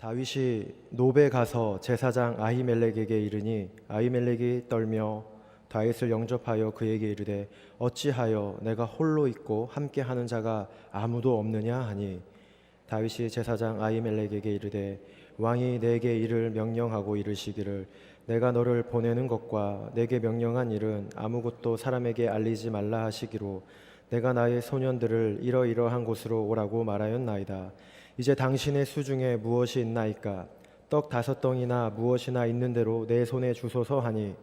다윗이 노베 가서 제사장 아히멜렉에게 이르니 아히멜렉이 떨며 다윗을 영접하여 그에게 이르되 어찌하여 내가 홀로 있고 함께하는 자가 아무도 없느냐 하니 다윗이 제사장 아히멜렉에게 이르되 왕이 내게 이를 명령하고 이르시기를 내가 너를 보내는 것과 내게 명령한 일은 아무것도 사람에게 알리지 말라 하시기로 내가 나의 소년들을 이러이러한 곳으로 오라고 말하였나이다. 이제 당신의 수중에 무엇이 있나이까? 떡 5덩이나 무엇이나 있는 대로 내 손에 주소서 하니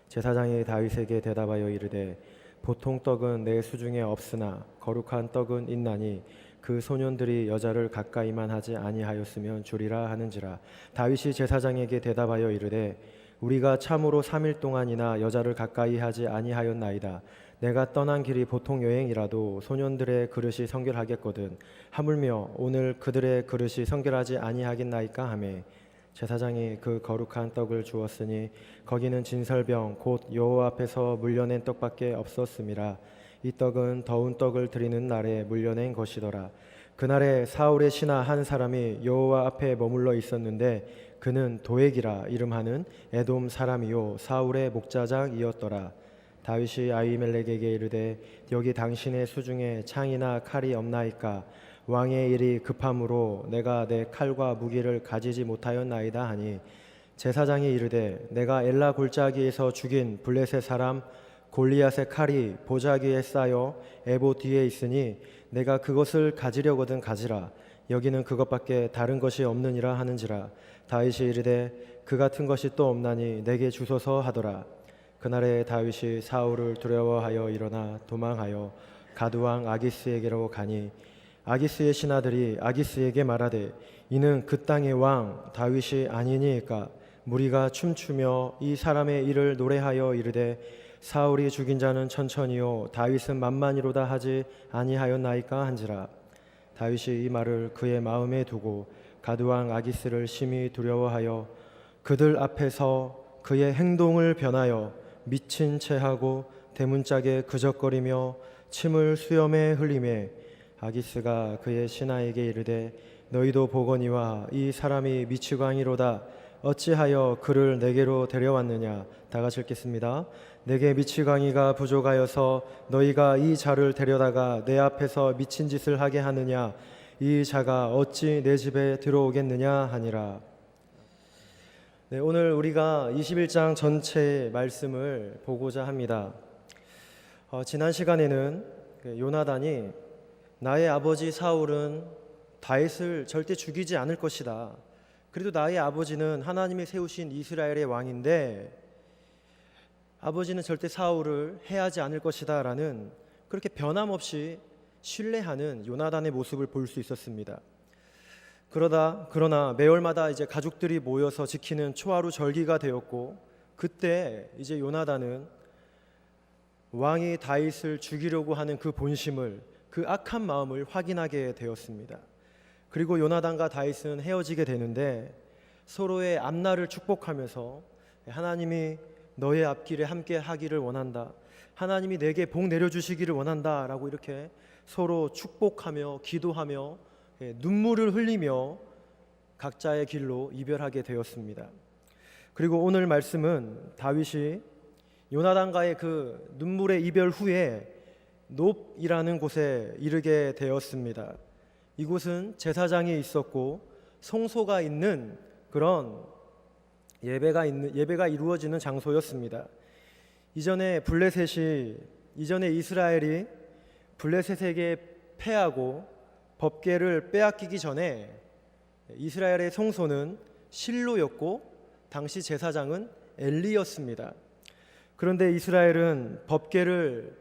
제사장이 다윗에게 대답하여 이르되 보통 떡은 내 수중에 없으나 거룩한 떡은 있나니 그 소년들이 여자를 가까이만 하지 아니하였으면 주리라 하는지라. 다윗이 제사장에게 대답하여 이르되 우리가 참으로 3일 동안이나 여자를 가까이 하지 아니하였나이다. 내가 떠난 길이 보통 여행이라도 소년들의 그릇이 성결하겠거든 하물며 오늘 그들의 그릇이 성결하지 아니하겠나이까 하매 제사장이 그 거룩한 떡을 주었으니 거기는 진설병 곧 여호와 앞에서 물려낸 떡밖에 없었음이라. 이 떡은 더운 떡을 드리는 날에 물려낸 것이더라. 그날에 사울의 신하 한 사람이 여호와 앞에 머물러 있었는데 그는 도액이라 이름하는 에돔 사람이요 사울의 목자장이었더라. 다윗이 아히멜렉에게 이르되 여기 당신의 수중에 창이나 칼이 없나이까? 왕의 일이 급함으로 내가 내 칼과 무기를 가지지 못하였나이다 하니 제사장이 이르되 내가 엘라 골짜기에서 죽인 블레셋 사람 골리앗의 칼이 보자기에 쌓여 에보 뒤에 있으니 내가 그것을 가지려거든 가지라. 여기는 그것밖에 다른 것이 없느니라 하는지라. 다윗이 이르되 그 같은 것이 또 없나니 내게 주소서 하더라. 그날에 다윗이 사울을 두려워하여 일어나 도망하여 가드왕 아기스에게로 가니 아기스의 신하들이 아기스에게 말하되 이는 그 땅의 왕 다윗이 아니니까? 무리가 춤추며 이 사람의 일을 노래하여 이르되 사울이 죽인 자는 천천히요 다윗은 만만이로다 하지 아니하였나이까 한지라. 다윗이 이 말을 그의 마음에 두고 가드왕 아기스를 심히 두려워하여 그들 앞에서 그의 행동을 변하여 미친 체하고 대문짝에 그적거리며 침을 수염에 흘리매 아기스가 그의 신하에게 이르되 너희도 보거니와 이 사람이 미치광이로다. 어찌하여 그를 내게로 데려왔느냐? 다 같이 읽겠습니다. 내게 미치광이가 부족하여서 너희가 이 자를 데려다가 내 앞에서 미친 짓을 하게 하느냐? 이 자가 어찌 내 집에 들어오겠느냐 하니라. 네, 오늘 우리가 21장 전체 말씀을 보고자 합니다. 지난 시간에는 요나단이 나의 아버지 사울은 다윗을 절대 죽이지 않을 것이다. 그래도 나의 아버지는 하나님이 세우신 이스라엘의 왕인데 아버지는 절대 사울을 해하지 않을 것이다 라는 그렇게 변함없이 신뢰하는 요나단의 모습을 볼 수 있었습니다. 그러나 매월마다 이제 가족들이 모여서 지키는 초하루 절기가 되었고 그때 이제 요나단은 왕이 다윗을 죽이려고 하는 그 본심을 그 악한 마음을 확인하게 되었습니다. 그리고 요나단과 다윗은 헤어지게 되는데 서로의 앞날을 축복하면서 하나님이 너의 앞길에 함께 하기를 원한다. 하나님이 내게 복 내려주시기를 원한다 라고 이렇게 서로 축복하며 기도하며 눈물을 흘리며 각자의 길로 이별하게 되었습니다. 그리고 오늘 말씀은 다윗이 요나단과의 그 눈물의 이별 후에 놉이라는 곳에 이르게 되었습니다. 이곳은 제사장이 있었고 성소가 있는 그런 예배가 이루어지는 장소였습니다. 이전에 이스라엘이 블레셋에게 패하고 법궤를 빼앗기기 전에 이스라엘의 성소는 실로였고 당시 제사장은 엘리였습니다. 그런데 이스라엘은 법궤를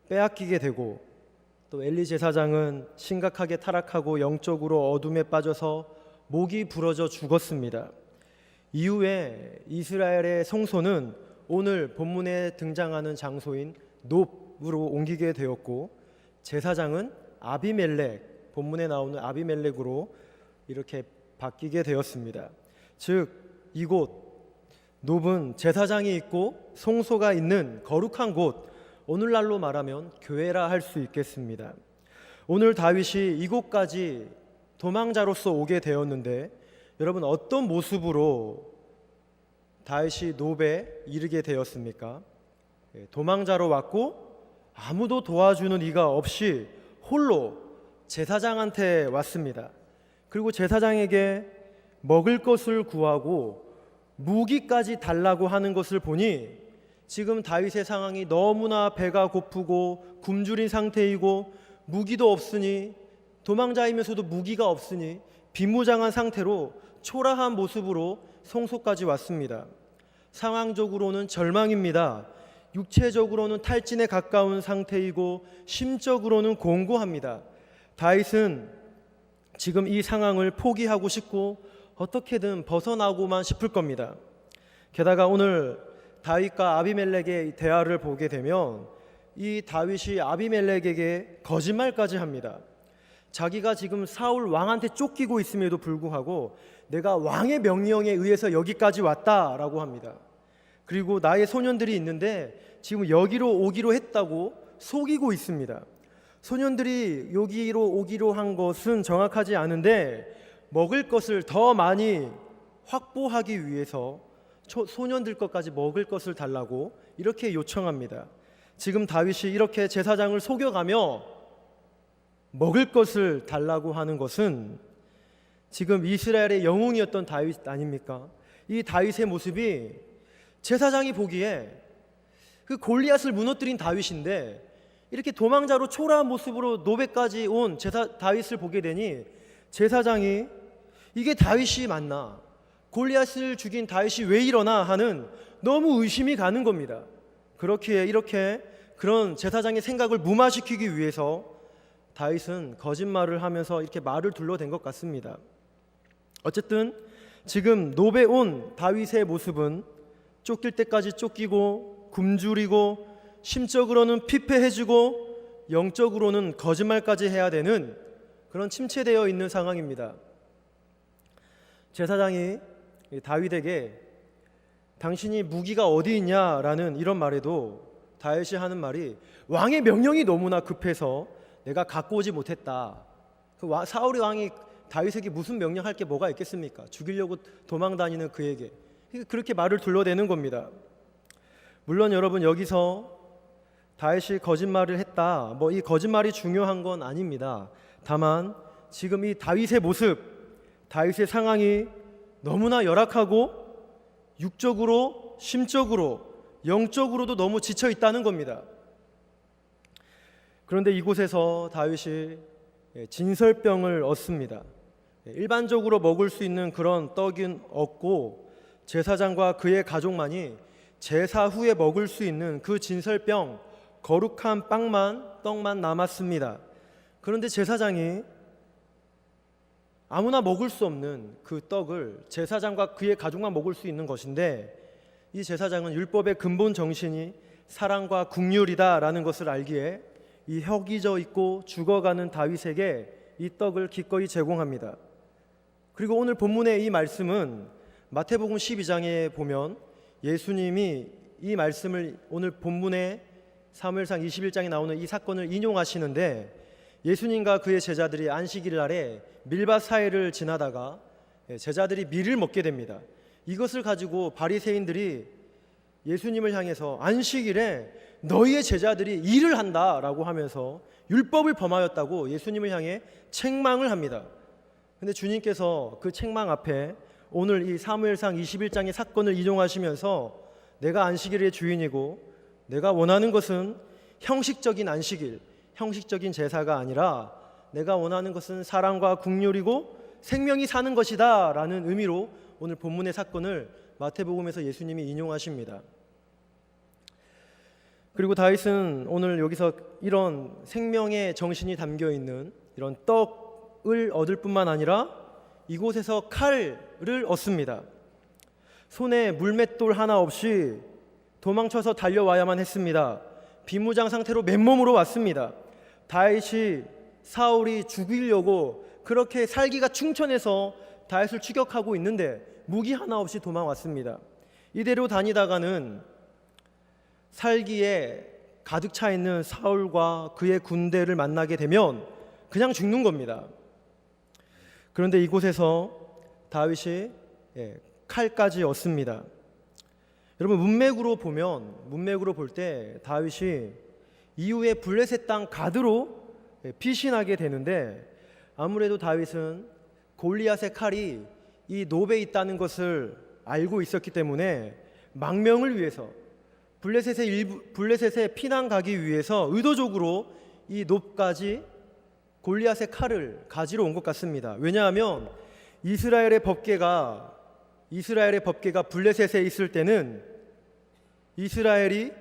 빼앗기게 되고 또 엘리 제사장은 심각하게 타락하고 영적으로 어둠에 빠져서 목이 부러져 죽었습니다. 이후에 이스라엘의 성소는 오늘 본문에 등장하는 장소인 놉으로 옮기게 되었고 제사장은 아비멜렉, 본문에 나오는 아비멜렉으로 이렇게 바뀌게 되었습니다. 즉 이곳 놉은 제사장이 있고 성소가 있는 거룩한 곳, 오늘날로 말하면 교회라 할 수 있겠습니다. 오늘 다윗이 이곳까지 도망자로서 오게 되었는데 여러분 어떤 모습으로 다윗이 노베에 이르게 되었습니까? 도망자로 왔고 아무도 도와주는 이가 없이 홀로 제사장한테 왔습니다. 그리고 제사장에게 먹을 것을 구하고 무기까지 달라고 하는 것을 보니 지금 다윗의 상황이 너무나 배가 고프고 굶주린 상태이고 무기도 없으니, 도망자이면서도 무기가 없으니 비무장한 상태로 초라한 모습으로 성소까지 왔습니다. 상황적으로는 절망입니다. 육체적으로는 탈진에 가까운 상태이고 심적으로는 공고합니다. 다윗은 지금 이 상황을 포기하고 싶고 어떻게든 벗어나고만 싶을 겁니다. 게다가 오늘 다윗과 아비멜렉의 대화를 보게 되면 이 다윗이 아비멜렉에게 거짓말까지 합니다. 자기가 지금 사울 왕한테 쫓기고 있음에도 불구하고 내가 왕의 명령에 의해서 여기까지 왔다라고 합니다. 그리고 나의 소년들이 있는데 지금 여기로 오기로 했다고 속이고 있습니다. 소년들이 여기로 오기로 한 것은 정확하지 않은데 먹을 것을 더 많이 확보하기 위해서 소년들 것까지 먹을 것을 달라고 이렇게 요청합니다. 지금 다윗이 이렇게 제사장을 속여가며 먹을 것을 달라고 하는 것은 지금 이스라엘의 영웅이었던 다윗 아닙니까? 이 다윗의 모습이 제사장이 보기에 그 골리앗을 무너뜨린 다윗인데 이렇게 도망자로 초라한 모습으로 노베까지 온 다윗을 보게 되니 제사장이 이게 다윗이 맞나? 골리앗을 죽인 다윗이 왜 이러나 하는 너무 의심이 가는 겁니다. 그렇기에 이렇게 그런 제사장의 생각을 무마시키기 위해서 다윗은 거짓말을 하면서 이렇게 말을 둘러댄 것 같습니다. 어쨌든 지금 노베 온 다윗의 모습은 쫓길 때까지 쫓기고 굶주리고 심적으로는 피폐해지고 영적으로는 거짓말까지 해야 되는 그런 침체되어 있는 상황입니다. 제사장이 다윗에게 당신이 무기가 어디 있냐라는 이런 말에도 다윗이 하는 말이 왕의 명령이 너무나 급해서 내가 갖고 오지 못했다. 사울의 왕이 다윗에게 무슨 명령할 게 뭐가 있겠습니까? 죽이려고 도망다니는 그에게 그렇게 말을 둘러대는 겁니다. 물론 여러분 여기서 다윗이 거짓말을 했다, 이 거짓말이 중요한 건 아닙니다. 다만 지금 이 다윗의 모습, 다윗의 상황이 너무나 열악하고 육적으로, 심적으로, 영적으로도 너무 지쳐 있다는 겁니다. 그런데 이곳에서 다윗이 진설병을 얻습니다. 일반적으로 먹을 수 있는 그런 떡은 없고 제사장과 그의 가족만이 제사 후에 먹을 수 있는 그 진설병, 거룩한 떡만 남았습니다. 그런데 제사장이 아무나 먹을 수 없는 그 떡을 제사장과 그의 가족만 먹을 수 있는 것인데 이 제사장은 율법의 근본 정신이 사랑과 긍휼이다라는 것을 알기에 이 혁이 져 있고 죽어가는 다윗에게 이 떡을 기꺼이 제공합니다. 그리고 오늘 본문의 이 말씀은 마태복음 12장에 보면 예수님이 이 말씀을 오늘 본문의 사무엘상 21장에 나오는 이 사건을 인용하시는데 예수님과 그의 제자들이 안식일 날에 밀밭 사이를 지나다가 제자들이 밀을 먹게 됩니다. 이것을 가지고 바리새인들이 예수님을 향해서 안식일에 너희의 제자들이 일을 한다라고 하면서 율법을 범하였다고 예수님을 향해 책망을 합니다. 근데 주님께서 그 책망 앞에 오늘 이 사무엘상 21장의 사건을 인용하시면서 내가 안식일의 주인이고 내가 원하는 것은 형식적인 안식일, 형식적인 제사가 아니라 내가 원하는 것은 사랑과 긍휼이고 생명이 사는 것이다 라는 의미로 오늘 본문의 사건을 마태복음에서 예수님이 인용하십니다. 그리고 다윗은 오늘 여기서 이런 생명의 정신이 담겨있는 이런 떡을 얻을 뿐만 아니라 이곳에서 칼을 얻습니다. 손에 물맷돌 하나 없이 도망쳐서 달려와야만 했습니다. 비무장 상태로 맨몸으로 왔습니다. 다윗이 사울이 죽이려고 그렇게 살기가 충천해서 다윗을 추격하고 있는데 무기 하나 없이 도망왔습니다. 이대로 다니다가는 살기에 가득 차 있는 사울과 그의 군대를 만나게 되면 그냥 죽는 겁니다. 그런데 이곳에서 다윗이 칼까지 얻습니다. 여러분, 문맥으로 볼 때 다윗이 이후에 블레셋 땅 가드로 피신하게 되는데, 아무래도 다윗은 골리앗의 칼이 이 노베에 있다는 것을 알고 있었기 때문에 망명을 위해서 블레셋에 피난 가기 위해서 의도적으로 이 놉까지 골리앗의 칼을 가지러 온 것 같습니다. 왜냐하면 이스라엘의 법궤가 블레셋에 있을 때는 이스라엘이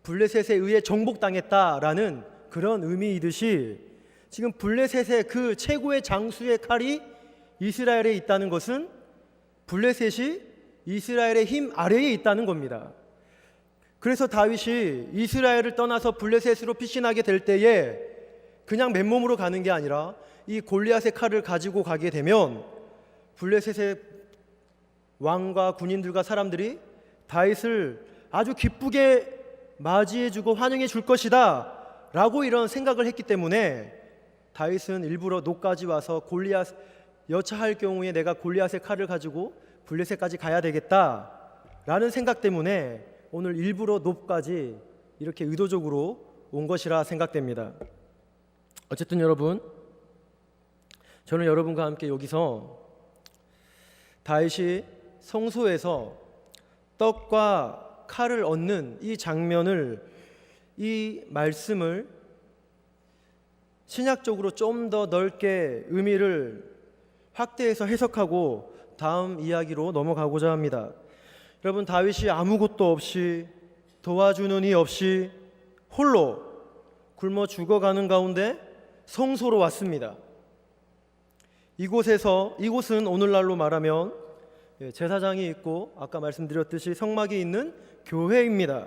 블레셋에 의해 정복당했다라는 그런 의미이듯이, 지금 블레셋의 그 최고의 장수의 칼이 이스라엘에 있다는 것은 블레셋이 이스라엘의 힘 아래에 있다는 겁니다. 그래서 다윗이 이스라엘을 떠나서 블레셋으로 피신하게 될 때에 그냥 맨몸으로 가는 게 아니라 이 골리앗의 칼을 가지고 가게 되면 블레셋의 왕과 군인들과 사람들이 다윗을 아주 기쁘게 맞이해주고 환영해 줄 것이다 라고 이런 생각을 했기 때문에 다윗은 일부러 놉까지 와서 골리앗 여차할 경우에 내가 골리앗의 칼을 가지고 블레셋까지 가야 되겠다 라는 생각 때문에 오늘 일부러 놉까지 이렇게 의도적으로 온 것이라 생각됩니다. 어쨌든 여러분, 저는 여러분과 함께 여기서 다윗이 성소에서 떡과 칼을 얻는 이 장면을, 이 말씀을 신약적으로 좀 더 넓게 의미를 확대해서 해석하고 다음 이야기로 넘어가고자 합니다. 여러분, 다윗이 아무것도 없이 도와주는 이 없이 홀로 굶어 죽어가는 가운데 성소로 왔습니다. 이곳은 오늘날로 말하면 제사장이 있고 아까 말씀드렸듯이 성막이 있는 교회입니다.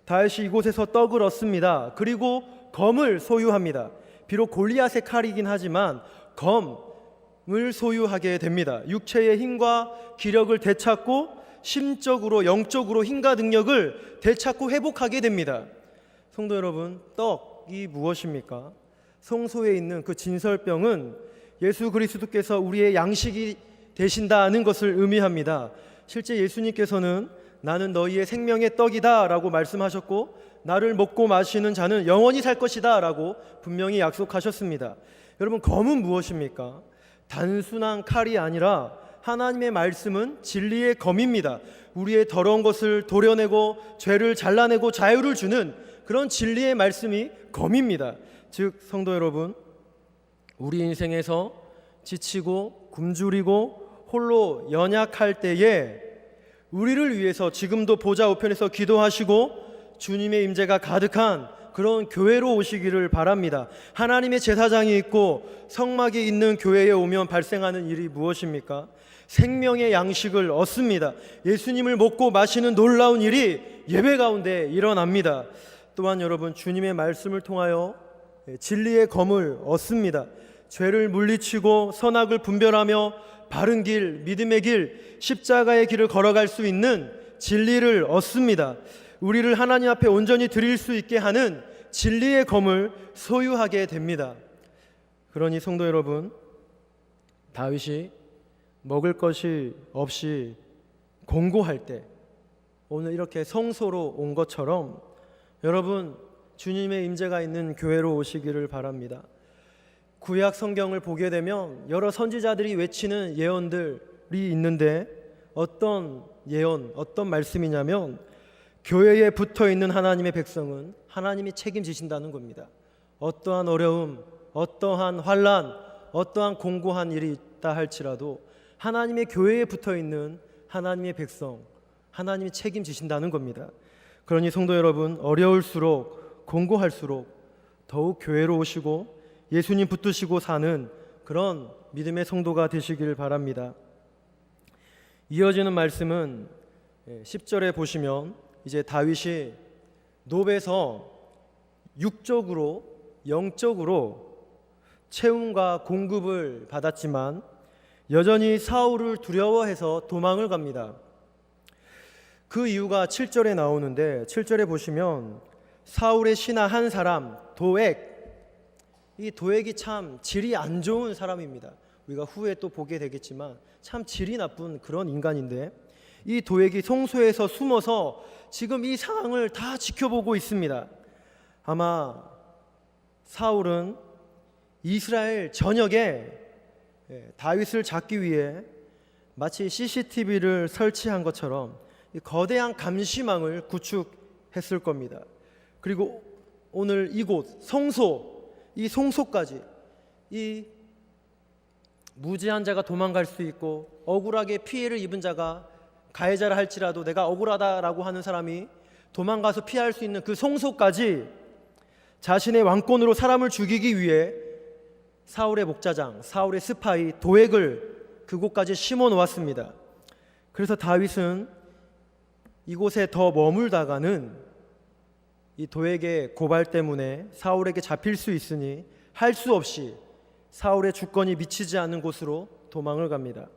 다윗이 이곳에서 떡을 얻습니다. 그리고 검을 소유합니다. 비록 골리앗의 칼이긴 하지만 검을 소유하게 됩니다. 육체의 힘과 기력을 되찾고 심적으로 영적으로 힘과 능력을 되찾고 회복하게 됩니다. 성도 여러분, 떡이 무엇입니까? 성소에 있는 그 진설병은 예수 그리스도께서 우리의 양식이 되신다는 것을 의미합니다. 실제 예수님께서는 나는 너희의 생명의 떡이다 라고 말씀하셨고, 나를 먹고 마시는 자는 영원히 살 것이다 라고 분명히 약속하셨습니다. 여러분, 검은 무엇입니까? 단순한 칼이 아니라 하나님의 말씀은 진리의 검입니다. 우리의 더러운 것을 도려내고 죄를 잘라내고 자유를 주는 그런 진리의 말씀이 검입니다. 즉, 성도 여러분, 우리 인생에서 지치고 굶주리고 홀로 연약할 때에 우리를 위해서 지금도 보좌 우편에서 기도하시고 주님의 임재가 가득한 그런 교회로 오시기를 바랍니다. 하나님의 제사장이 있고 성막이 있는 교회에 오면 발생하는 일이 무엇입니까? 생명의 양식을 얻습니다. 예수님을 먹고 마시는 놀라운 일이 예배 가운데 일어납니다. 또한 여러분, 주님의 말씀을 통하여 진리의 검을 얻습니다. 죄를 물리치고 선악을 분별하며 바른 길, 믿음의 길, 십자가의 길을 걸어갈 수 있는 진리를 얻습니다. 우리를 하나님 앞에 온전히 드릴 수 있게 하는 진리의 검을 소유하게 됩니다. 그러니 성도 여러분, 다윗이 먹을 것이 없이 공고할 때 오늘 이렇게 성소로 온 것처럼 여러분, 주님의 임재가 있는 교회로 오시기를 바랍니다. 구약 성경을 보게 되면 여러 선지자들이 외치는 예언들이 있는데, 어떤 예언, 어떤 말씀이냐면 교회에 붙어있는 하나님의 백성은 하나님이 책임지신다는 겁니다. 어떠한 어려움, 어떠한 환난, 어떠한 공고한 일이 있다 할지라도 하나님의 교회에 붙어있는 하나님의 백성, 하나님이 책임지신다는 겁니다. 그러니 성도 여러분, 어려울수록 공고할수록 더욱 교회로 오시고 예수님 붙드시고 사는 그런 믿음의 성도가 되시길 바랍니다. 이어지는 말씀은 10절에 보시면 이제 다윗이 놉에서 육적으로 영적으로 채움과 공급을 받았지만 여전히 사울을 두려워해서 도망을 갑니다. 그 이유가 7절에 나오는데, 7절에 보시면 사울의 신하 한 사람 도액, 이 도액이 참 질이 안 좋은 사람입니다. 우리가 후에 또 보게 되겠지만 참 질이 나쁜 그런 인간인데, 이 도액이 성소에서 숨어서 지금 이 상황을 다 지켜보고 있습니다. 아마 사울은 이스라엘 전역에 다윗을 잡기 위해 마치 CCTV를 설치한 것처럼 거대한 감시망을 구축했을 겁니다. 그리고 오늘 이곳 성소, 이 성소까지 이 무죄한 자가 도망갈 수 있고 억울하게 피해를 입은 자가, 가해자라 할지라도 내가 억울하다라고 하는 사람이 도망가서 피할 수 있는 그 성소까지 자신의 왕권으로 사람을 죽이기 위해 사울의 목자장, 사울의 스파이 도액을 그곳까지 심어 놓았습니다. 그래서 다윗은 이곳에 더 머물다가는 이 도액의 고발 때문에 사울에게 잡힐 수 있으니 할 수 없이 사울의 주권이 미치지 않는 곳으로 도망을 갑니다.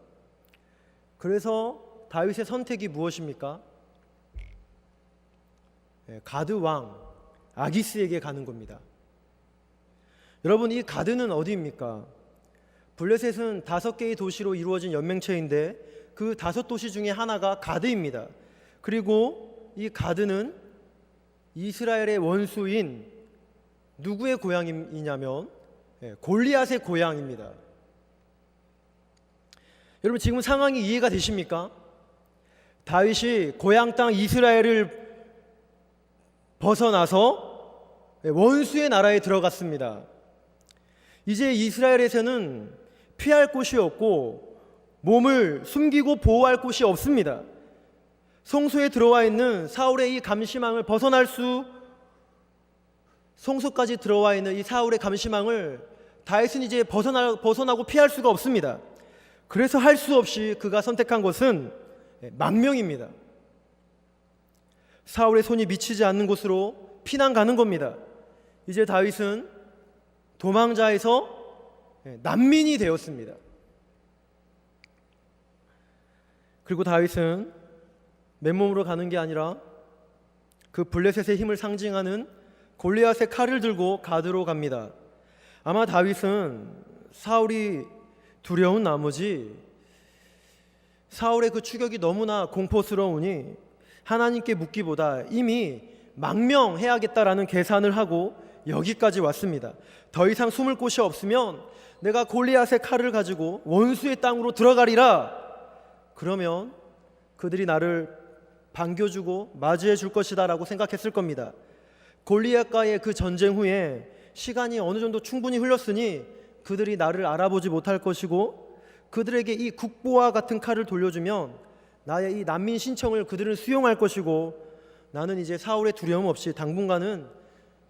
그래서 다윗의 선택이 무엇입니까? 가드 왕 아기스에게 가는 겁니다. 여러분, 이 가드는 어디입니까? 블레셋은 5개의 도시로 이루어진 연맹체인데 그 5도시 중에 하나가 가드입니다. 그리고 이 가드는 이스라엘의 원수인 누구의 고향이냐면 골리앗의 고향입니다. 여러분, 지금 상황이 이해가 되십니까? 다윗이 고향 땅 이스라엘을 벗어나서 원수의 나라에 들어갔습니다. 이제 이스라엘에서는 피할 곳이 없고 몸을 숨기고 보호할 곳이 없습니다. 성소에 들어와 있는 사울의 이 감시망을 성소까지 들어와 있는 이 사울의 감시망을 다윗은 이제 벗어나고 피할 수가 없습니다. 그래서 할 수 없이 그가 선택한 것은 망명입니다. 사울의 손이 미치지 않는 곳으로 피난 가는 겁니다. 이제 다윗은 도망자에서 난민이 되었습니다. 그리고 다윗은 맨몸으로 가는 게 아니라 그 블레셋의 힘을 상징하는 골리앗의 칼을 들고 가드로 갑니다. 아마 다윗은 사울이 두려운 나머지 사울의 그 추격이 너무나 공포스러우니 하나님께 묻기보다 이미 망명해야겠다라는 계산을 하고 여기까지 왔습니다. 더 이상 숨을 곳이 없으면 내가 골리앗의 칼을 가지고 원수의 땅으로 들어가리라. 그러면 그들이 나를 반겨주고 맞이해 줄 것이다 라고 생각했을 겁니다. 골리앗과의 그 전쟁 후에 시간이 어느 정도 충분히 흘렀으니 그들이 나를 알아보지 못할 것이고 그들에게 이 국보와 같은 칼을 돌려주면 나의 이 난민 신청을 그들은 수용할 것이고 나는 이제 사울의 두려움 없이 당분간은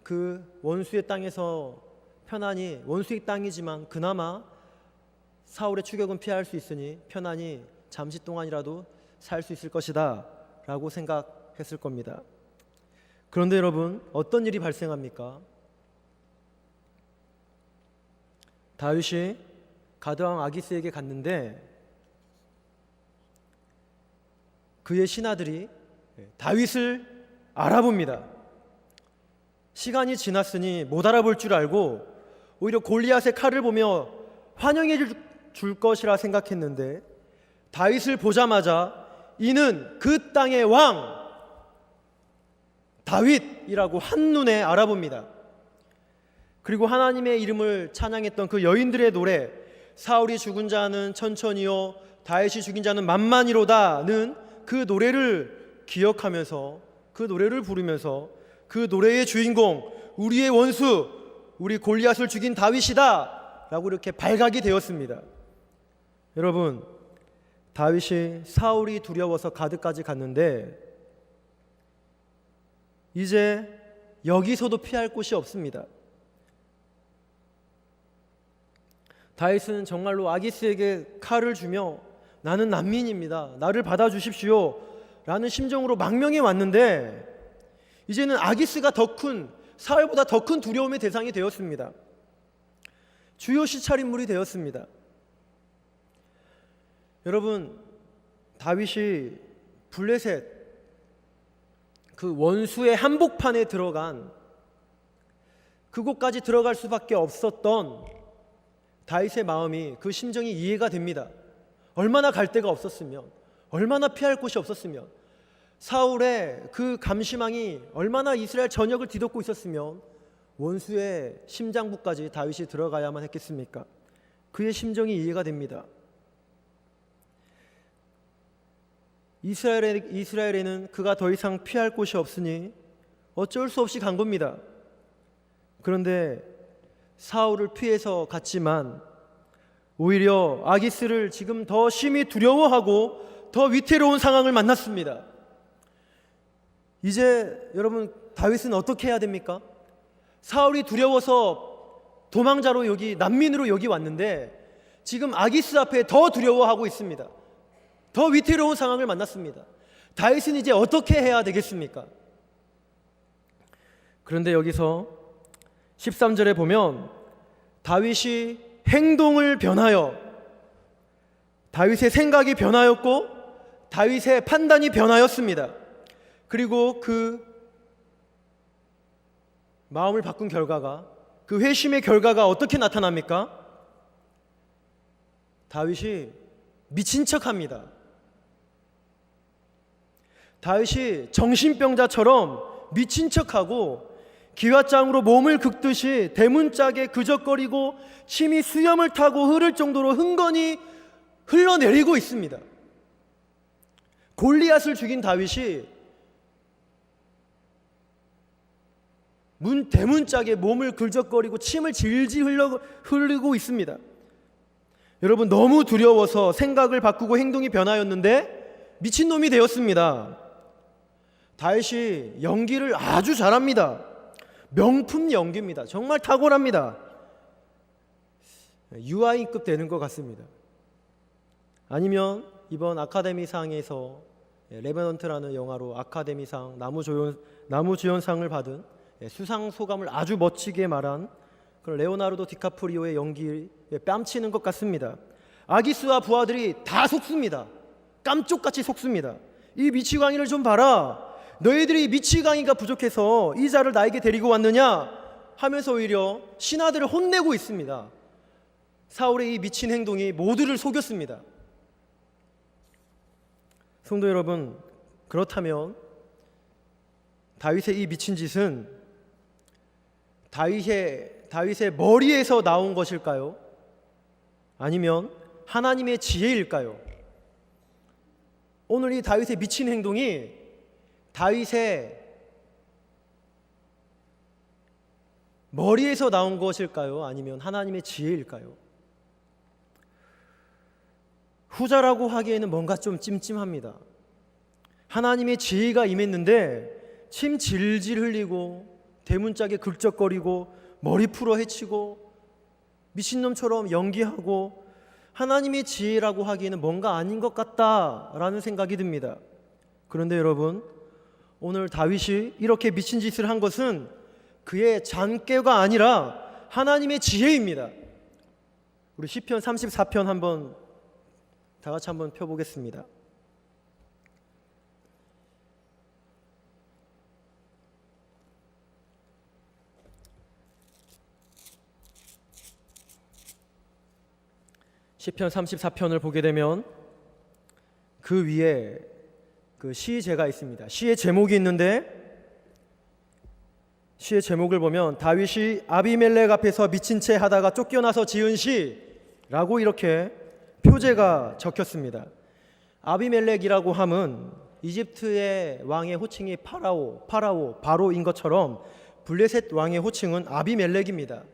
그 원수의 땅에서 편안히, 원수의 땅이지만 그나마 사울의 추격은 피할 수 있으니 편안히 잠시 동안이라도 살 수 있을 것이다 라고 생각했을 겁니다. 그런데 여러분, 어떤 일이 발생합니까? 다윗이 가드왕 아기스에게 갔는데 그의 신하들이 다윗을 알아봅니다. 시간이 지났으니 못 알아볼 줄 알고 오히려 골리앗의 칼을 보며 환영해 줄 것이라 생각했는데 다윗을 보자마자 이는 그 땅의 왕 다윗이라고 한눈에 알아봅니다. 그리고 하나님의 이름을 찬양했던 그 여인들의 노래, 사울이 죽은 자는 천천히요 다윗이 죽인 자는 만만히로다는 그 노래를 기억하면서 그 노래를 부르면서 그 노래의 주인공, 우리의 원수, 우리 골리앗을 죽인 다윗이다 라고 이렇게 발각이 되었습니다. 여러분, 다윗이 사울이 두려워서 가드까지 갔는데 이제 여기서도 피할 곳이 없습니다. 다윗은 정말로 아기스에게 칼을 주며 나는 난민입니다, 나를 받아주십시오 라는 심정으로 망명해 왔는데 이제는 아기스가 더 큰, 사울보다 더 큰 두려움의 대상이 되었습니다. 주요 시찰인물이 되었습니다. 여러분, 다윗이 블레셋 그 원수의 한복판에 들어간 그곳까지 들어갈 수밖에 없었던 다윗의 마음이, 그 심정이 이해가 됩니다. 얼마나 갈 데가 없었으면, 얼마나 피할 곳이 없었으면, 사울의 그 감시망이 얼마나 이스라엘 전역을 뒤덮고 있었으면 원수의 심장부까지 다윗이 들어가야만 했겠습니까? 그의 심정이 이해가 됩니다. 이스라엘에는 그가 더 이상 피할 곳이 없으니 어쩔 수 없이 간 겁니다. 그런데 사울을 피해서 갔지만 오히려 아기스를 지금 더 심히 두려워하고 더 위태로운 상황을 만났습니다. 이제 여러분, 다윗은 어떻게 해야 됩니까? 사울이 두려워서 도망자로 여기, 난민으로 여기 왔는데 지금 아기스 앞에 더 두려워하고 있습니다. 더 위태로운 상황을 만났습니다. 다윗은 이제 어떻게 해야 되겠습니까? 그런데 여기서 13절에 보면 다윗이 행동을 변하여, 다윗의 생각이 변하였고 다윗의 판단이 변하였습니다. 그리고 그 마음을 바꾼 결과가, 그 회심의 결과가 어떻게 나타납니까? 다윗이 미친 척합니다. 다윗이 정신병자처럼 미친 척하고 기왓장으로 몸을 긁듯이 대문짝에 그적거리고 침이 수염을 타고 흐를 정도로 흥건히 흘러내리고 있습니다. 골리앗을 죽인 다윗이 대문짝에 몸을 긁적거리고 침을 질질 흘리고 있습니다. 여러분, 너무 두려워서 생각을 바꾸고 행동이 변하였는데 미친놈이 되었습니다. 다윗이 연기를 아주 잘합니다. 명품 연기입니다. 정말 탁월합니다. 유아인급 되는 것 같습니다. 아니면 이번 아카데미상에서 레베넌트라는 영화로 아카데미상 나무주연상을 받은 수상 소감을 아주 멋지게 말한 그런 레오나르도 디카프리오의 연기에 뺨치는 것 같습니다. 아기스와 부하들이 다 속습니다. 깜쪽같이 속습니다. 이 미치광이를 좀 봐라. 너희들이 미치광이가 부족해서 이 자를 나에게 데리고 왔느냐 하면서 오히려 신하들을 혼내고 있습니다. 사울의 이 미친 행동이 모두를 속였습니다. 성도 여러분, 그렇다면 다윗의 이 미친 짓은 다윗의 머리에서 나온 것일까요? 아니면 하나님의 지혜일까요? 오늘 이 다윗의 미친 행동이 다윗의 머리에서 나온 것일까요? 아니면 하나님의 지혜일까요? 후자라고 하기에는 뭔가 좀 찜찜합니다. 하나님의 지혜가 임했는데 침 질질 흘리고 대문짝에 긁적거리고 머리 풀어 헤치고 미친놈처럼 연기하고 하나님의 지혜라고 하기에는 뭔가 아닌 것 같다라는 생각이 듭니다. 그런데 여러분, 오늘 다윗이 이렇게 미친 짓을 한 것은 그의 잔꾀가 아니라 하나님의 지혜입니다. 우리 시편 34편 한번 다 같이 한번 펴보겠습니다. 시편 34편을 보게 되면 그 위에 그 시제가 있습니다. 시의 제목이 있는데 시의 제목을 보면 다윗이 아비멜렉 앞에서 미친 채 하다가 쫓겨나서 지은 시라고 이렇게 표제가 적혔습니다. 아비멜렉이라고 함은 이집트의 왕의 호칭이 바로인 것처럼 블레셋 왕의 호칭은 아비멜렉입니다.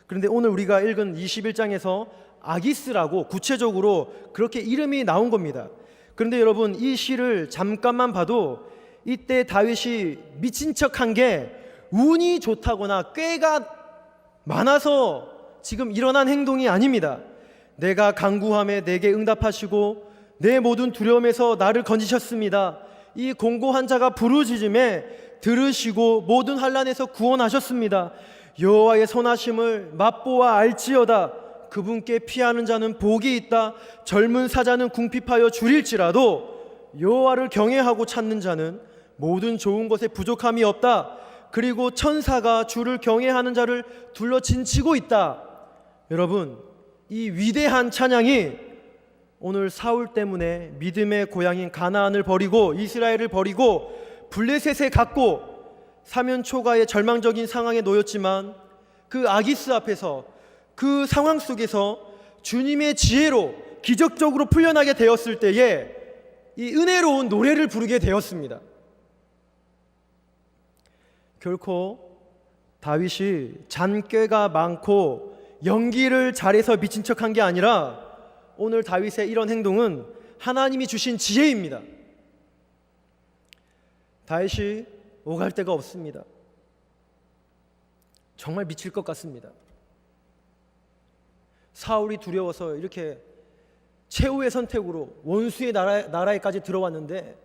그런데 오늘 우리가 읽은 21장에서 아기스라고 구체적으로 그렇게 이름이 나온 겁니다. 그런데 여러분, 이 시를 잠깐만 봐도 이때 다윗이 미친 척한 게 운이 좋다거나 꾀가 많아서 지금 일어난 행동이 아닙니다. 내가 간구함에 내게 응답하시고 내 모든 두려움에서 나를 건지셨습니다. 이 공고한 자가 부르짖음에 들으시고 모든 환난에서 구원하셨습니다. 여호와의 선하심을 맛보아 알지어다. 그분께 피하는 자는 복이 있다. 젊은 사자는 궁핍하여 줄일지라도 여호와를 경외하고 찾는 자는 모든 좋은 것에 부족함이 없다. 그리고 천사가 주를 경외하는 자를 둘러 진치고 있다. 여러분, 이 위대한 찬양이 오늘 사울 때문에 믿음의 고향인 가나안을 버리고 이스라엘을 버리고 블레셋에 갔고 사면 초가의 절망적인 상황에 놓였지만 그 아기스 앞에서 그 상황 속에서 주님의 지혜로 기적적으로 풀려나게 되었을 때에 이 은혜로운 노래를 부르게 되었습니다. 결코 다윗이 잔꾀가 많고 연기를 잘해서 미친 척한 게 아니라 오늘 다윗의 이런 행동은 하나님이 주신 지혜입니다. 다윗이 오갈 데가 없습니다. 정말 미칠 것 같습니다. 사울이 두려워서 이렇게 최후의 선택으로 원수의 나라에까지 들어왔는데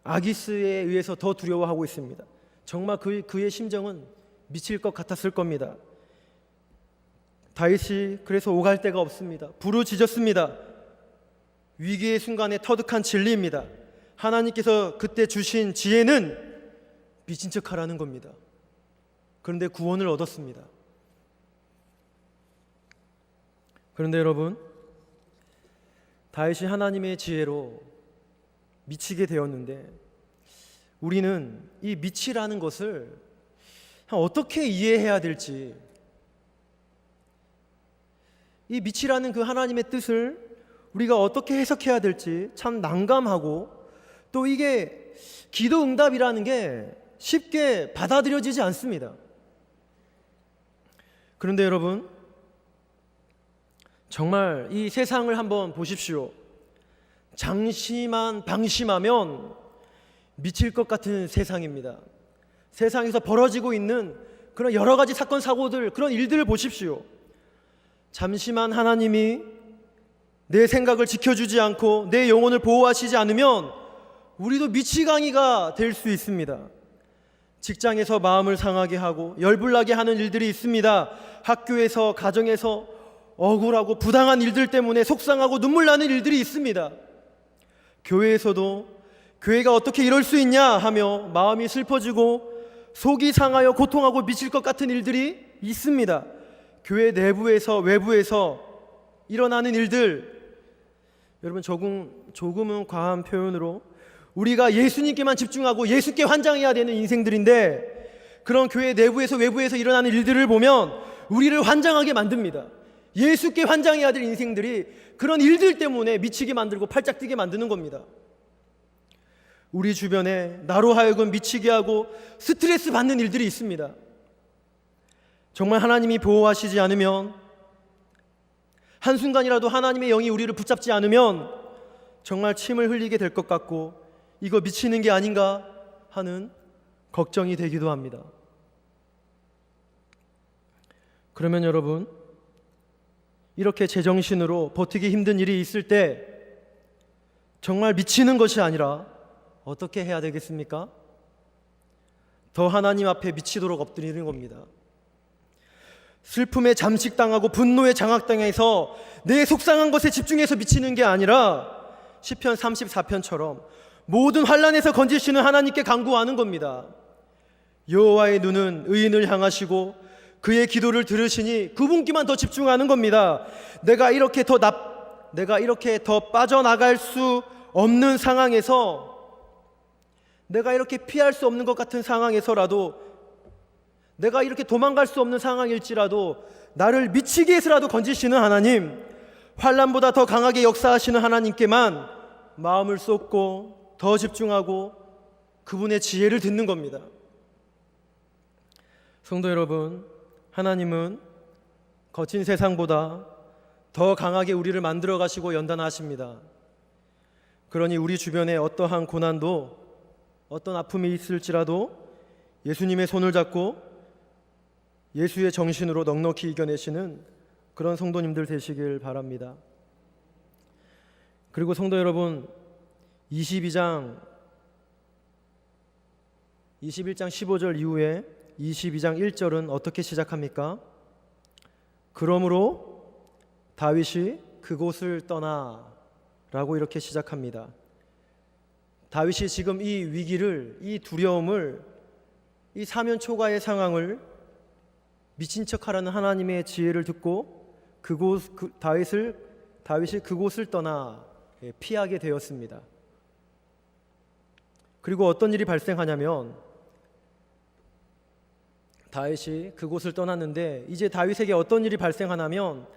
아기스에 의해서 더 두려워하고 있습니다. 정말 그의 심정은 미칠 것 같았을 겁니다. 다윗이 그래서 오갈 데가 없습니다. 부르짖었습니다. 위기의 순간에 터득한 진리입니다. 하나님께서 그때 주신 지혜는 미친 척하라는 겁니다. 그런데 구원을 얻었습니다. 그런데 여러분, 다윗이 하나님의 지혜로 미치게 되었는데 우리는 이 미치라는 것을 어떻게 이해해야 될지, 이 미치라는 그 하나님의 뜻을 우리가 어떻게 해석해야 될지 참 난감하고, 또 이게 기도 응답이라는 게 쉽게 받아들여지지 않습니다. 그런데 여러분, 정말 이 세상을 한번 보십시오. 잠시만 방심하면 미칠 것 같은 세상입니다. 세상에서 벌어지고 있는 그런 여러 가지 사건 사고들, 그런 일들을 보십시오. 잠시만 하나님이 내 생각을 지켜주지 않고 내 영혼을 보호하시지 않으면 우리도 미치광이가 될 수 있습니다. 직장에서 마음을 상하게 하고 열불나게 하는 일들이 있습니다. 학교에서, 가정에서 억울하고 부당한 일들 때문에 속상하고 눈물 나는 일들이 있습니다. 교회에서도 교회가 어떻게 이럴 수 있냐 하며 마음이 슬퍼지고 속이 상하여 고통하고 미칠 것 같은 일들이 있습니다. 교회 내부에서 외부에서 일어나는 일들, 여러분 조금은 과한 표현으로 우리가 예수님께만 집중하고 예수께 환장해야 되는 인생들인데, 그런 교회 내부에서 외부에서 일어나는 일들을 보면 우리를 환장하게 만듭니다. 예수께 환장해야 될 인생들이 그런 일들 때문에 미치게 만들고 팔짝 뛰게 만드는 겁니다. 우리 주변에 나로 하여금 미치게 하고 스트레스 받는 일들이 있습니다. 정말 하나님이 보호하시지 않으면, 한순간이라도 하나님의 영이 우리를 붙잡지 않으면 정말 침을 흘리게 될 것 같고, 이거 미치는 게 아닌가 하는 걱정이 되기도 합니다. 그러면 여러분, 이렇게 제정신으로 버티기 힘든 일이 있을 때 정말 미치는 것이 아니라 어떻게 해야 되겠습니까? 더 하나님 앞에 미치도록 엎드리는 겁니다. 슬픔에 잠식당하고 분노에 장악당해서 내 속상한 것에 집중해서 미치는 게 아니라 시편 34편처럼 모든 환난에서 건지시는 하나님께 간구하는 겁니다. 여호와의 눈은 의인을 향하시고 그의 기도를 들으시니 그분께만 더 집중하는 겁니다. 내가 이렇게 더 빠져나갈 수 없는 상황에서, 내가 이렇게 피할 수 없는 것 같은 상황에서라도, 내가 이렇게 도망갈 수 없는 상황일지라도 나를 미치게 해서라도 건지시는 하나님, 환난보다 더 강하게 역사하시는 하나님께만 마음을 쏟고 더 집중하고 그분의 지혜를 듣는 겁니다. 성도 여러분, 하나님은 거친 세상보다 더 강하게 우리를 만들어 가시고 연단하십니다. 그러니 우리 주변에 어떠한 고난도, 어떤 아픔이 있을지라도 예수님의 손을 잡고 예수의 정신으로 넉넉히 이겨내시는 그런 성도님들 되시길 바랍니다. 그리고 성도 여러분, 21장 15절 이후에 22장 1절은 어떻게 시작합니까? 그러므로 다윗이 그곳을 떠나 라고 이렇게 시작합니다. 다윗이 지금 이 위기를, 이 두려움을, 이 사면 초가의 상황을 미친 척하라는 하나님의 지혜를 듣고 다윗이 그곳을 떠나 피하게 되었습니다. 그리고 어떤 일이 발생하냐면 다윗이 그곳을 떠났는데 이제 다윗에게 어떤 일이 발생하냐면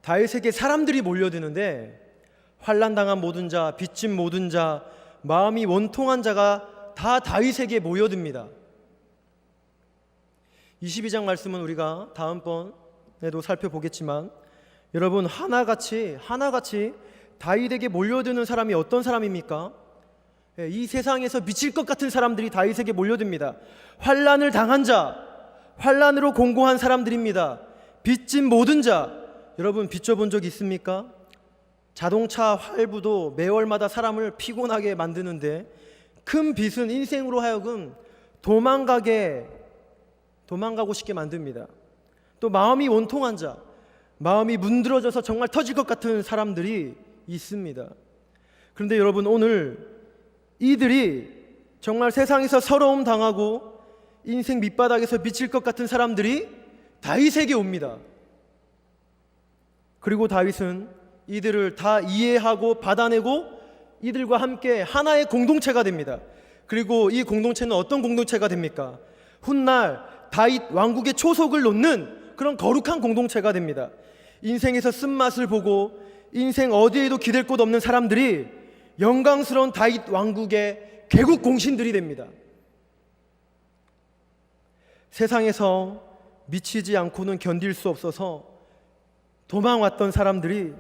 다윗에게 사람들이 몰려드는데 환난당한 모든 자, 빚진 모든 자, 마음이 원통한 자가 다 다윗에게 모여듭니다. 22장 말씀은 우리가 다음번에도 살펴보겠지만 여러분 하나같이 다윗에게 몰려드는 사람이 어떤 사람입니까? 이 세상에서 미칠 것 같은 사람들이 다윗에게 몰려듭니다. 환난을 당한 자, 환난으로 공고한 사람들입니다. 빚진 모든 자, 여러분 빚져본 적 있습니까? 자동차 할부도 매월마다 사람을 피곤하게 만드는데 큰 빚은 인생으로 하여금 도망가고 싶게 만듭니다. 또 마음이 원통한 자, 마음이 문드러져서 정말 터질 것 같은 사람들이 있습니다. 그런데 여러분 오늘 이들이 정말 세상에서 서러움 당하고 인생 밑바닥에서 미칠 것 같은 사람들이 다윗에게 옵니다. 그리고 다윗은 이들을 다 이해하고 받아내고 이들과 함께 하나의 공동체가 됩니다. 그리고 이 공동체는 어떤 공동체가 됩니까? 훗날 다윗 왕국의 초석을 놓는 그런 거룩한 공동체가 됩니다. 인생에서 쓴맛을 보고 인생 어디에도 기댈 곳 없는 사람들이 영광스러운 다윗 왕국의 개국 공신들이 됩니다. 세상에서 미치지 않고는 견딜 수 없어서 도망왔던 사람들이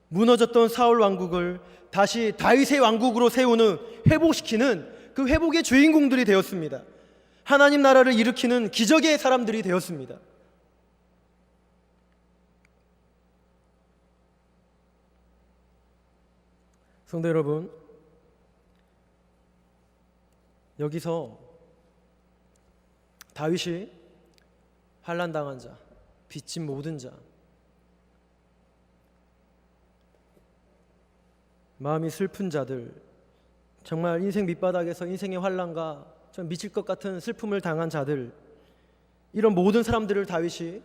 무너졌던 사울 왕국을 다시 다윗의 왕국으로 세우는, 회복시키는 그 회복의 주인공들이 되었습니다. 하나님 나라를 일으키는 기적의 사람들이 되었습니다. 성도 여러분, 여기서 다윗이 환난당한 자, 빚진 모든 자, 마음이 슬픈 자들, 정말 인생 밑바닥에서 인생의 환난과 좀 미칠 것 같은 슬픔을 당한 자들, 이런 모든 사람들을 다윗이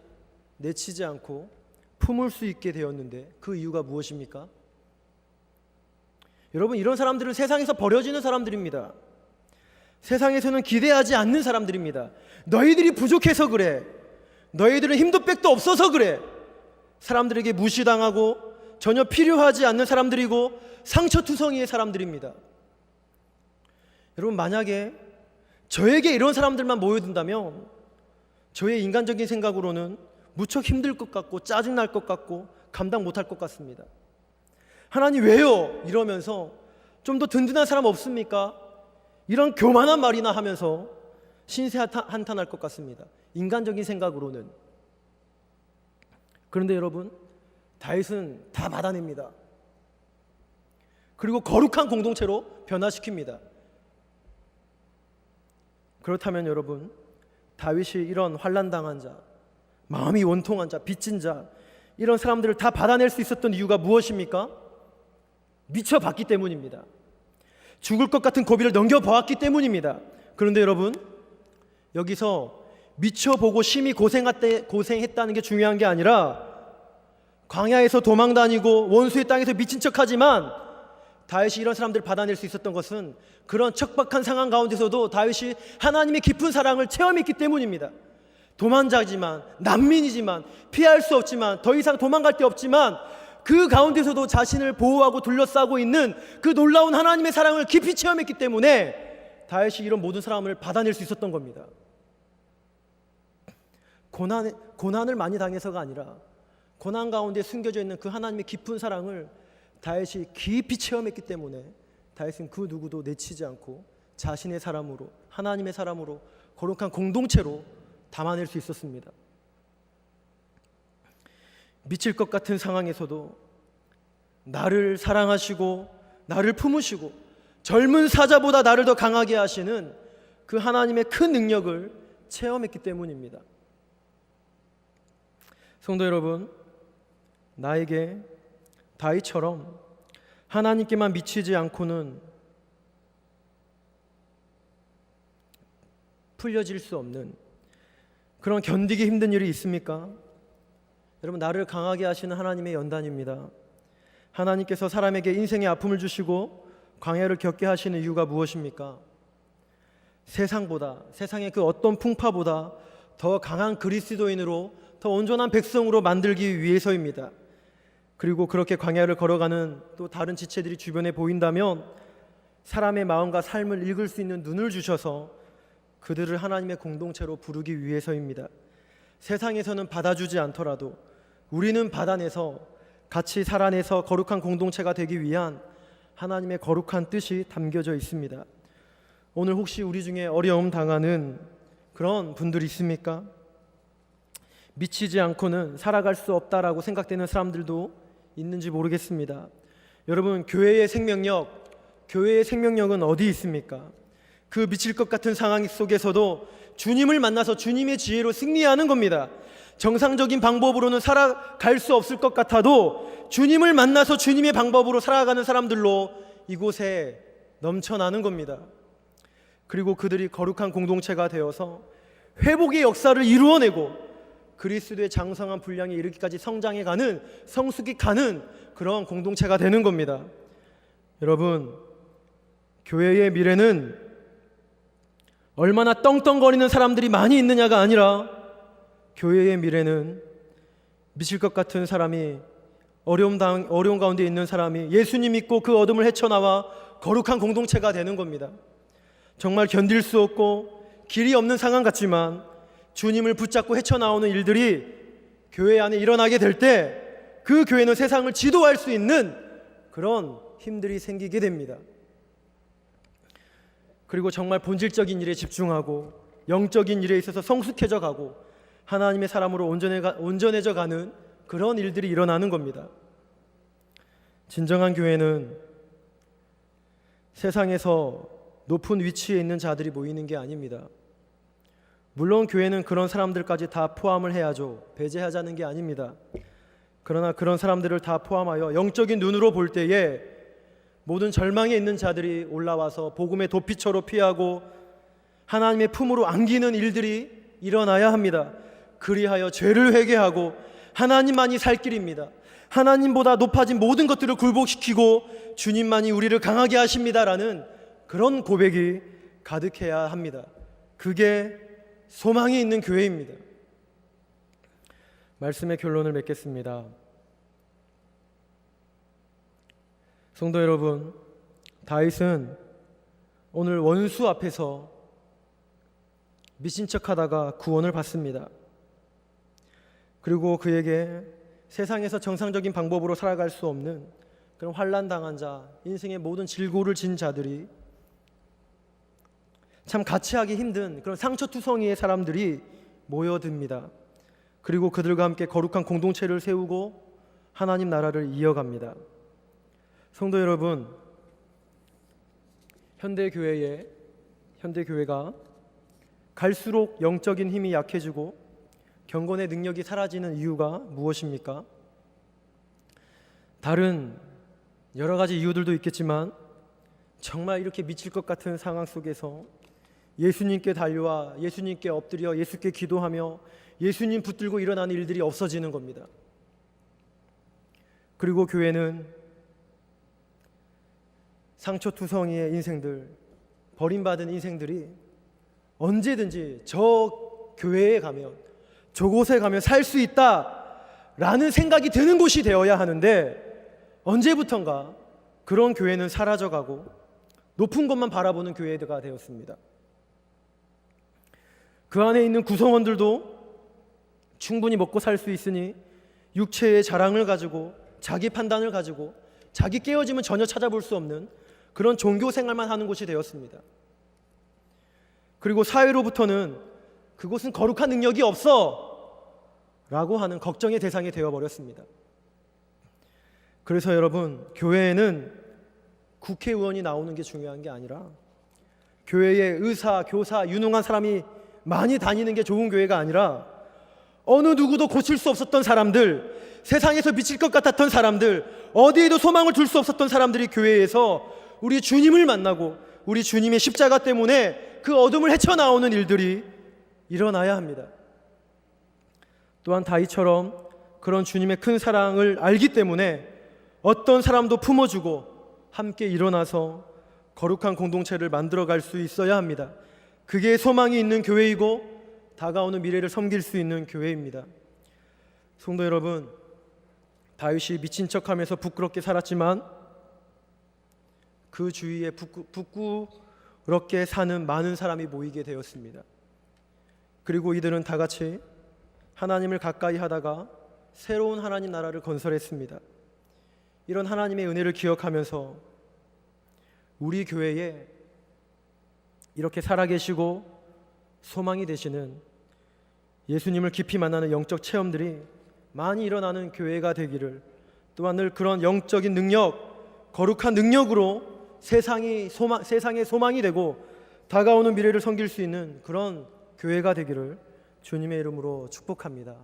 내치지 않고 품을 수 있게 되었는데 그 이유가 무엇입니까? 여러분, 이런 사람들은 세상에서 버려지는 사람들입니다. 세상에서는 기대하지 않는 사람들입니다. 너희들이 부족해서 그래, 너희들은 힘도 백도 없어서 그래, 사람들에게 무시당하고 전혀 필요하지 않는 사람들이고 상처투성이의 사람들입니다. 여러분, 만약에 저에게 이런 사람들만 모여든다면 저의 인간적인 생각으로는 무척 힘들 것 같고 짜증날 것 같고 감당 못할 것 같습니다. 하나님 왜요? 이러면서 좀 더 든든한 사람 없습니까? 이런 교만한 말이나 하면서 신세 한탄할 것 같습니다. 인간적인 생각으로는. 그런데 여러분, 다윗은 다 받아냅니다. 그리고 거룩한 공동체로 변화시킵니다. 그렇다면 여러분, 다윗이 이런 환난당한 자, 마음이 원통한 자, 빚진 자, 이런 사람들을 다 받아낼 수 있었던 이유가 무엇입니까? 미쳐봤기 때문입니다. 죽을 것 같은 고비를 넘겨보았기 때문입니다. 그런데 여러분, 여기서 미쳐보고 심히 고생했다는 게 중요한 게 아니라 광야에서 도망다니고 원수의 땅에서 미친 척하지만 다윗이 이런 사람들을 받아낼 수 있었던 것은 그런 척박한 상황 가운데서도 다윗이 하나님의 깊은 사랑을 체험했기 때문입니다. 도망자지만, 난민이지만, 피할 수 없지만, 더 이상 도망갈 데 없지만 그 가운데서도 자신을 보호하고 둘러싸고 있는 그 놀라운 하나님의 사랑을 깊이 체험했기 때문에 다윗이 이런 모든 사람을 받아낼 수 있었던 겁니다. 고난을 많이 당해서가 아니라 고난 가운데 숨겨져 있는 그 하나님의 깊은 사랑을 다윗이 깊이 체험했기 때문에 다윗은 그 누구도 내치지 않고 자신의 사람으로, 하나님의 사람으로 거룩한 공동체로 담아낼 수 있었습니다. 미칠 것 같은 상황에서도 나를 사랑하시고 나를 품으시고 젊은 사자보다 나를 더 강하게 하시는 그 하나님의 큰 능력을 체험했기 때문입니다. 성도 여러분, 나에게 다윗처럼 하나님께만 미치지 않고는 풀려질 수 없는 그런 견디기 힘든 일이 있습니까? 여러분, 나를 강하게 하시는 하나님의 연단입니다. 하나님께서 사람에게 인생의 아픔을 주시고 광야를 겪게 하시는 이유가 무엇입니까? 세상보다, 세상의 그 어떤 풍파보다 더 강한 그리스도인으로, 더 온전한 백성으로 만들기 위해서입니다. 그리고 그렇게 광야를 걸어가는 또 다른 지체들이 주변에 보인다면 사람의 마음과 삶을 읽을 수 있는 눈을 주셔서 그들을 하나님의 공동체로 부르기 위해서입니다. 세상에서는 받아주지 않더라도 우리는 받아내서 같이 살아내서 거룩한 공동체가 되기 위한 하나님의 거룩한 뜻이 담겨져 있습니다. 오늘 혹시 우리 중에 어려움 당하는 그런 분들이 있습니까? 미치지 않고는 살아갈 수 없다라고 생각되는 사람들도 있는지 모르겠습니다. 여러분, 교회의 생명력은 어디 있습니까? 그 미칠 것 같은 상황 속에서도 주님을 만나서 주님의 지혜로 승리하는 겁니다. 정상적인 방법으로는 살아갈 수 없을 것 같아도 주님을 만나서 주님의 방법으로 살아가는 사람들로 이곳에 넘쳐나는 겁니다. 그리고 그들이 거룩한 공동체가 되어서 회복의 역사를 이루어내고 그리스도의 장성한 분량에 이르기까지 성장해가는, 성숙해가는 그런 공동체가 되는 겁니다. 여러분, 교회의 미래는 얼마나 떵떵거리는 사람들이 많이 있느냐가 아니라 교회의 미래는 미칠 것 같은 사람이, 어려움 가운데 있는 사람이 예수님 믿고 그 어둠을 헤쳐나와 거룩한 공동체가 되는 겁니다. 정말 견딜 수 없고 길이 없는 상황 같지만 주님을 붙잡고 헤쳐나오는 일들이 교회 안에 일어나게 될 때 그 교회는 세상을 지도할 수 있는 그런 힘들이 생기게 됩니다. 그리고 정말 본질적인 일에 집중하고 영적인 일에 있어서 성숙해져 가고 하나님의 사람으로 온전해져 가는 그런 일들이 일어나는 겁니다. 진정한 교회는 세상에서 높은 위치에 있는 자들이 모이는 게 아닙니다. 물론 교회는 그런 사람들까지 다 포함을 해야죠. 배제하자는 게 아닙니다. 그러나 그런 사람들을 다 포함하여 영적인 눈으로 볼 때에 모든 절망에 있는 자들이 올라와서 복음의 도피처로 피하고 하나님의 품으로 안기는 일들이 일어나야 합니다. 그리하여 죄를 회개하고 하나님만이 살 길입니다. 하나님보다 높아진 모든 것들을 굴복시키고 주님만이 우리를 강하게 하십니다라는 그런 고백이 가득해야 합니다. 그게 소망이 있는 교회입니다. 말씀의 결론을 맺겠습니다. 성도 여러분, 다윗은 오늘 원수 앞에서 미친 척하다가 구원을 받습니다. 그리고 그에게 세상에서 정상적인 방법으로 살아갈 수 없는 그런 환난당한 자, 인생의 모든 질고를 진 자들이, 참 같이하기 힘든 그런 상처투성이의 사람들이 모여듭니다. 그리고 그들과 함께 거룩한 공동체를 세우고 하나님 나라를 이어갑니다. 성도 여러분, 현대교회가 갈수록 영적인 힘이 약해지고 경건의 능력이 사라지는 이유가 무엇입니까? 다른 여러 가지 이유들도 있겠지만 정말 이렇게 미칠 것 같은 상황 속에서 예수님께 달려와 예수님께 엎드려 예수께 기도하며 예수님 붙들고 일어나는 일들이 없어지는 겁니다. 그리고 교회는 상처투성이의 인생들, 버림받은 인생들이 언제든지 저 교회에 가면, 저곳에 가면 살 수 있다라는 생각이 드는 곳이 되어야 하는데 언제부턴가 그런 교회는 사라져가고 높은 것만 바라보는 교회가 되었습니다. 그 안에 있는 구성원들도 충분히 먹고 살 수 있으니 육체의 자랑을 가지고 자기 판단을 가지고 자기 깨어짐은 전혀 찾아볼 수 없는 그런 종교 생활만 하는 곳이 되었습니다. 그리고 사회로부터는 그곳은 거룩한 능력이 없어 라고 하는 걱정의 대상이 되어버렸습니다. 그래서 여러분, 교회에는 국회의원이 나오는 게 중요한 게 아니라 교회에 의사, 교사, 유능한 사람이 많이 다니는 게 좋은 교회가 아니라 어느 누구도 고칠 수 없었던 사람들, 세상에서 미칠 것 같았던 사람들, 어디에도 소망을 둘 수 없었던 사람들이 교회에서 우리 주님을 만나고 우리 주님의 십자가 때문에 그 어둠을 헤쳐나오는 일들이 일어나야 합니다. 또한 다윗처럼 그런 주님의 큰 사랑을 알기 때문에 어떤 사람도 품어주고 함께 일어나서 거룩한 공동체를 만들어갈 수 있어야 합니다. 그게 소망이 있는 교회이고 다가오는 미래를 섬길 수 있는 교회입니다. 성도 여러분, 다윗이 미친 척하면서 부끄럽게 살았지만 그 주위에 부끄럽게 사는 많은 사람이 모이게 되었습니다. 그리고 이들은 다 같이 하나님을 가까이 하다가 새로운 하나님 나라를 건설했습니다. 이런 하나님의 은혜를 기억하면서 우리 교회에 이렇게 살아계시고 소망이 되시는 예수님을 깊이 만나는 영적 체험들이 많이 일어나는 교회가 되기를, 또한 늘 그런 영적인 능력, 거룩한 능력으로 세상의 소망이 되고 다가오는 미래를 섬길 수 있는 그런 교회가 되기를 주님의 이름으로 축복합니다.